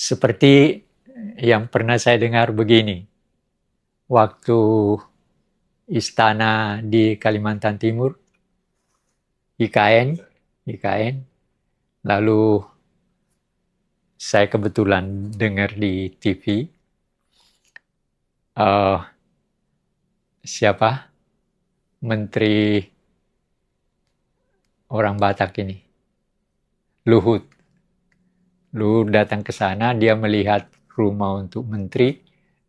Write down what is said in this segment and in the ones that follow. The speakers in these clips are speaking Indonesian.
Seperti yang pernah saya dengar begini, waktu istana di Kalimantan Timur, IKN, lalu saya kebetulan dengar di TV, siapa menteri orang Batak ini, Luhut datang ke sana, dia melihat rumah untuk menteri,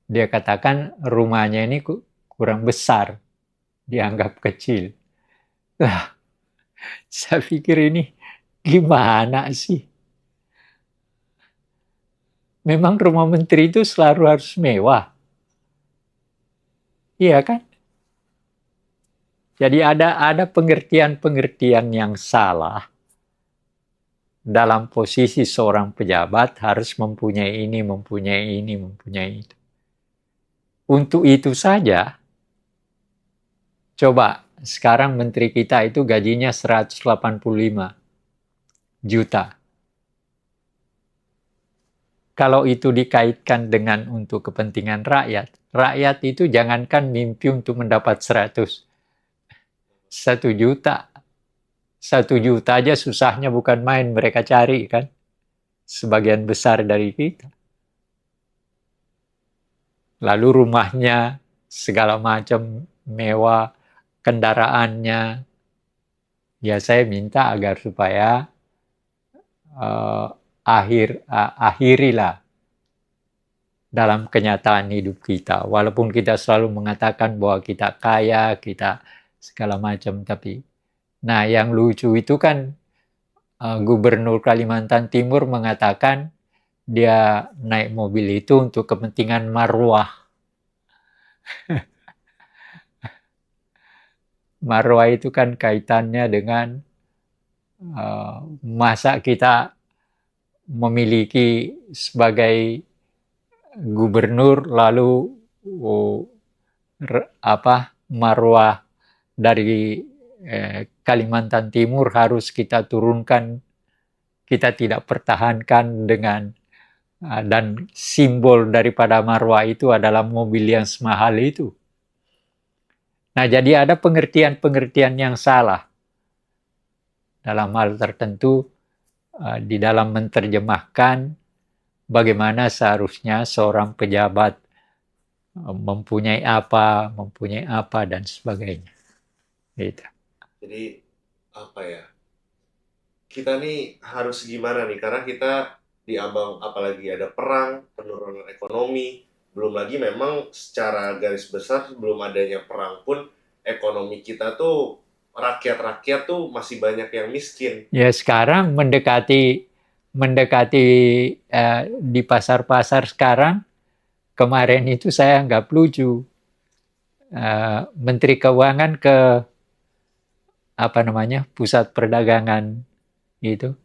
dia katakan rumahnya ini kurang besar, dianggap kecil. Lah, saya pikir ini gimana sih? Memang rumah menteri itu selalu harus mewah. Iya kan? Jadi ada pengertian-pengertian yang salah dalam posisi seorang pejabat harus mempunyai ini, mempunyai ini, mempunyai itu. Untuk itu saja, coba sekarang menteri kita itu gajinya 185 juta. Kalau itu dikaitkan dengan untuk kepentingan rakyat, rakyat itu jangankan mimpi untuk mendapat 1 juta. 1 juta aja susahnya bukan main, mereka cari kan. Sebagian besar dari kita. Lalu rumahnya segala macam mewah, kendaraannya. Ya saya minta agar supaya akhirilah dalam kenyataan hidup kita. Walaupun kita selalu mengatakan bahwa kita kaya, kita segala macam, tapi nah yang lucu itu kan Gubernur Kalimantan Timur mengatakan dia naik mobil itu untuk kepentingan marwah. Marwah itu kan kaitannya dengan masa kita memiliki sebagai gubernur lalu marwah dari Kalimantan Timur harus kita turunkan, kita tidak pertahankan dengan dan simbol daripada marwah itu adalah mobil yang semahal itu. Nah, jadi ada pengertian-pengertian yang salah dalam hal tertentu di dalam menerjemahkan bagaimana seharusnya seorang pejabat mempunyai apa, dan sebagainya. Gitu. Jadi apa ya? Kita nih harus gimana nih? Karena kita diambang apalagi ada perang, penurunan ekonomi, belum lagi memang secara garis besar sebelum adanya perang pun ekonomi kita tuh rakyat-rakyat tuh masih banyak yang miskin. Ya sekarang mendekati di pasar-pasar sekarang, kemarin itu saya anggap lucu. Menteri Keuangan ke pusat perdagangan itu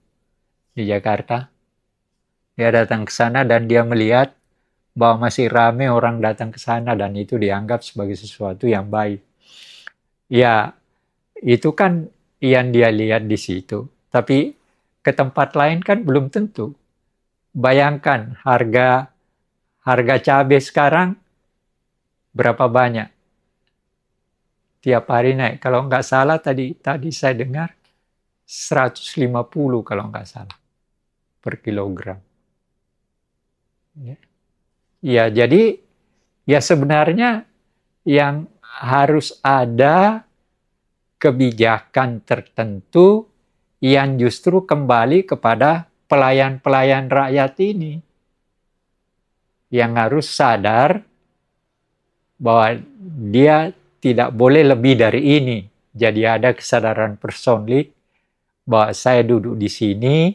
di Jakarta. Dia datang ke sana dan dia melihat bahwa masih ramai orang datang ke sana dan itu dianggap sebagai sesuatu yang baik. Ya, itu kan yang dia lihat di situ. Tapi ke tempat lain kan belum tentu. Bayangkan harga cabai sekarang berapa banyak? Tiap hari naik. Kalau nggak salah tadi saya dengar 150 kalau nggak salah per kilogram. Ya, jadi ya sebenarnya yang harus ada kebijakan tertentu yang justru kembali kepada pelayan-pelayan rakyat ini. Yang harus sadar bahwa dia tidak boleh lebih dari ini. Jadi ada kesadaran personlik bahwa saya duduk di sini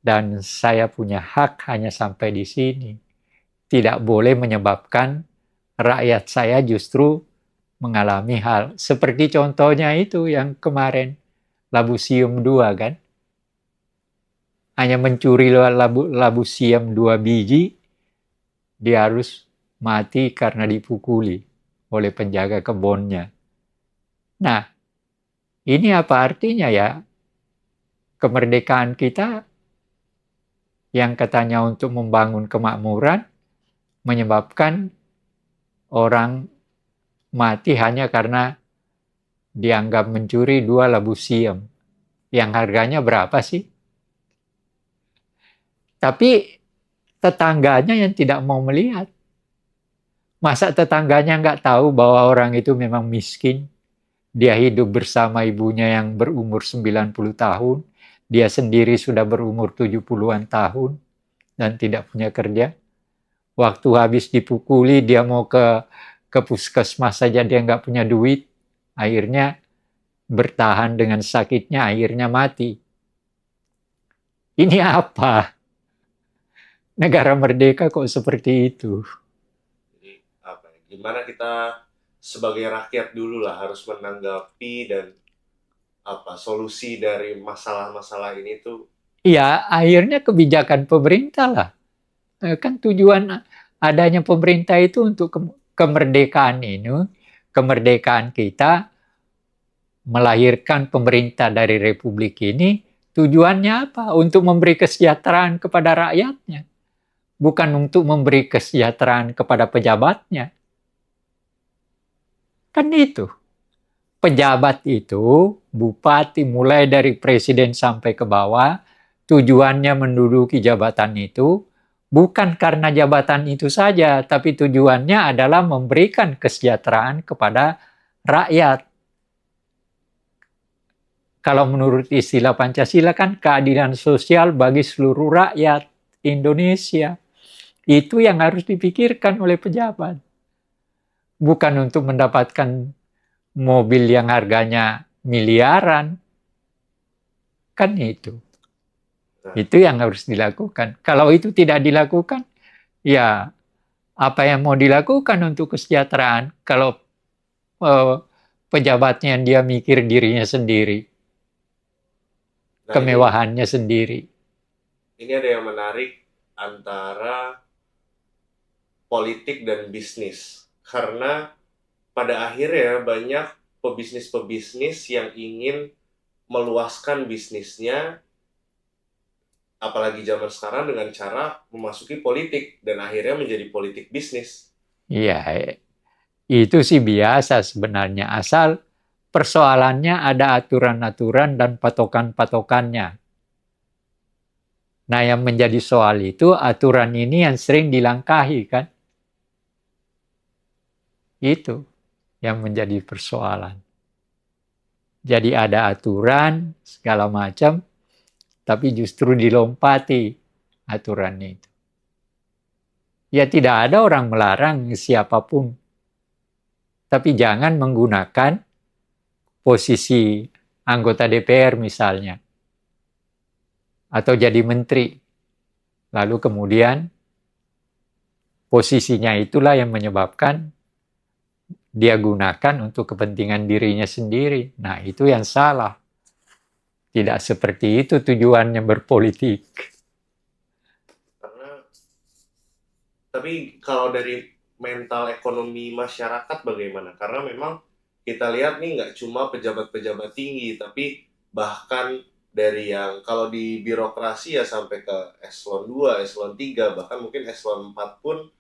dan saya punya hak hanya sampai di sini. Tidak boleh menyebabkan rakyat saya justru mengalami hal seperti contohnya itu yang kemarin labu siam 2 kan. Hanya mencuri labu siam 2 biji, dia harus mati karena dipukuli oleh penjaga kebunnya. Nah, ini apa artinya ya? Kemerdekaan kita yang katanya untuk membangun kemakmuran, menyebabkan orang mati hanya karena dianggap mencuri 2 labu siam. Yang harganya berapa sih? Tapi tetangganya yang tidak mau melihat. Masa tetangganya nggak tahu bahwa orang itu memang miskin? Dia hidup bersama ibunya yang berumur 90 tahun. Dia sendiri sudah berumur 70-an tahun dan tidak punya kerja. Waktu habis dipukuli, dia mau ke puskesmas saja, dia nggak punya duit. Akhirnya bertahan dengan sakitnya, akhirnya mati. Ini apa? Negara merdeka kok seperti itu? Jadi apa ya? Gimana kita sebagai rakyat dulu lah harus menanggapi dan solusi dari masalah-masalah ini tuh. Ya, akhirnya kebijakan pemerintah lah. Kan tujuan adanya pemerintah itu untuk kemerdekaan ini, kemerdekaan kita, melahirkan pemerintah dari republik ini, tujuannya apa? Untuk memberi kesejahteraan kepada rakyatnya, bukan untuk memberi kesejahteraan kepada pejabatnya. Kan itu. Pejabat itu, bupati mulai dari presiden sampai ke bawah, tujuannya menduduki jabatan itu bukan karena jabatan itu saja, tapi tujuannya adalah memberikan kesejahteraan kepada rakyat. Kalau menurut istilah Pancasila kan keadilan sosial bagi seluruh rakyat Indonesia. Itu yang harus dipikirkan oleh pejabat. Bukan untuk mendapatkan mobil yang harganya miliaran. Kan itu. Itu yang harus dilakukan. Kalau itu tidak dilakukan, ya apa yang mau dilakukan untuk kesejahteraan kalau pejabatnya dia mikir dirinya sendiri, Nah, kemewahannya sendiri. ini ada yang menarik antara politik dan bisnis. Karena pada akhirnya banyak pebisnis-pebisnis yang ingin meluaskan bisnisnya, apalagi zaman sekarang dengan cara memasuki politik dan akhirnya menjadi politik bisnis. Iya, itu sih biasa sebenarnya. Asal persoalannya ada aturan-aturan dan patokan-patokannya. Nah, yang menjadi soal itu aturan ini yang sering dilangkahi kan. Itu yang menjadi persoalan. Jadi ada aturan segala macam, tapi justru dilompati aturan itu. Ya tidak ada orang melarang siapapun, tapi jangan menggunakan posisi anggota DPR misalnya, atau jadi menteri, lalu kemudian posisinya itulah yang menyebabkan dia gunakan untuk kepentingan dirinya sendiri. Nah, itu yang salah. Tidak seperti itu tujuannya berpolitik. Tapi kalau dari mental ekonomi masyarakat bagaimana? Karena memang kita lihat nih nggak cuma pejabat-pejabat tinggi, tapi bahkan dari yang kalau di birokrasi ya sampai ke eselon 2, eselon 3, bahkan mungkin eselon 4 pun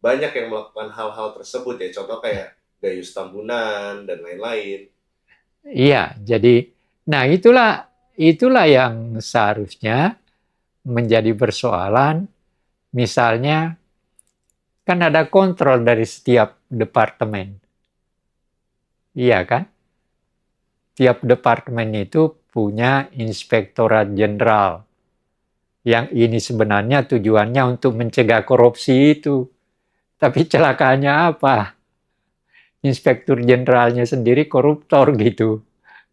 banyak yang melakukan hal-hal tersebut ya. Contoh kayak Gayus Tambunan dan lain-lain. Iya, jadi nah itulah yang seharusnya menjadi persoalan. Misalnya kan ada kontrol dari setiap departemen. Iya kan? Tiap departemen itu punya inspektorat jenderal. Yang ini sebenarnya tujuannya untuk mencegah korupsi itu. Tapi celakanya apa? Inspektur jenderalnya sendiri koruptor gitu.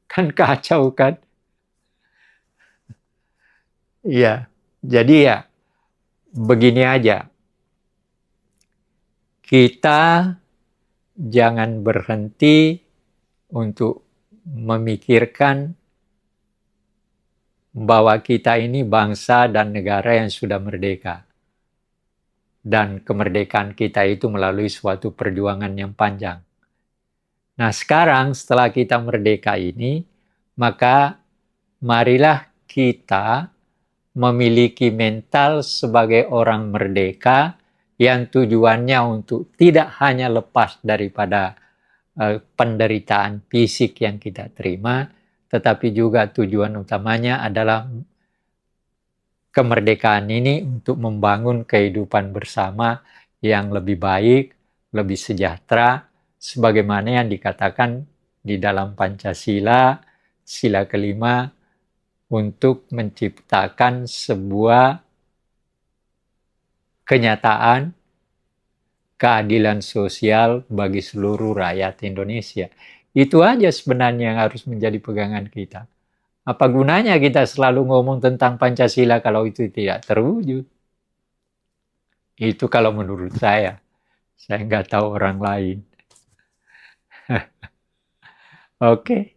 Kan kacau kan? Iya. Jadi ya begini aja. Kita jangan berhenti untuk memikirkan bahwa kita ini bangsa dan negara yang sudah merdeka. Dan kemerdekaan kita itu melalui suatu perjuangan yang panjang. Nah, sekarang setelah kita merdeka ini, maka marilah kita memiliki mental sebagai orang merdeka yang tujuannya untuk tidak hanya lepas daripada penderitaan fisik yang kita terima, tetapi juga tujuan utamanya adalah kemerdekaan ini untuk membangun kehidupan bersama yang lebih baik, lebih sejahtera, sebagaimana yang dikatakan di dalam Pancasila, sila kelima, untuk menciptakan sebuah kenyataan keadilan sosial bagi seluruh rakyat Indonesia. Itu aja sebenarnya yang harus menjadi pegangan kita. Apa gunanya kita selalu ngomong tentang Pancasila kalau itu tidak terwujud? Itu kalau menurut saya. Saya nggak tahu orang lain. Oke.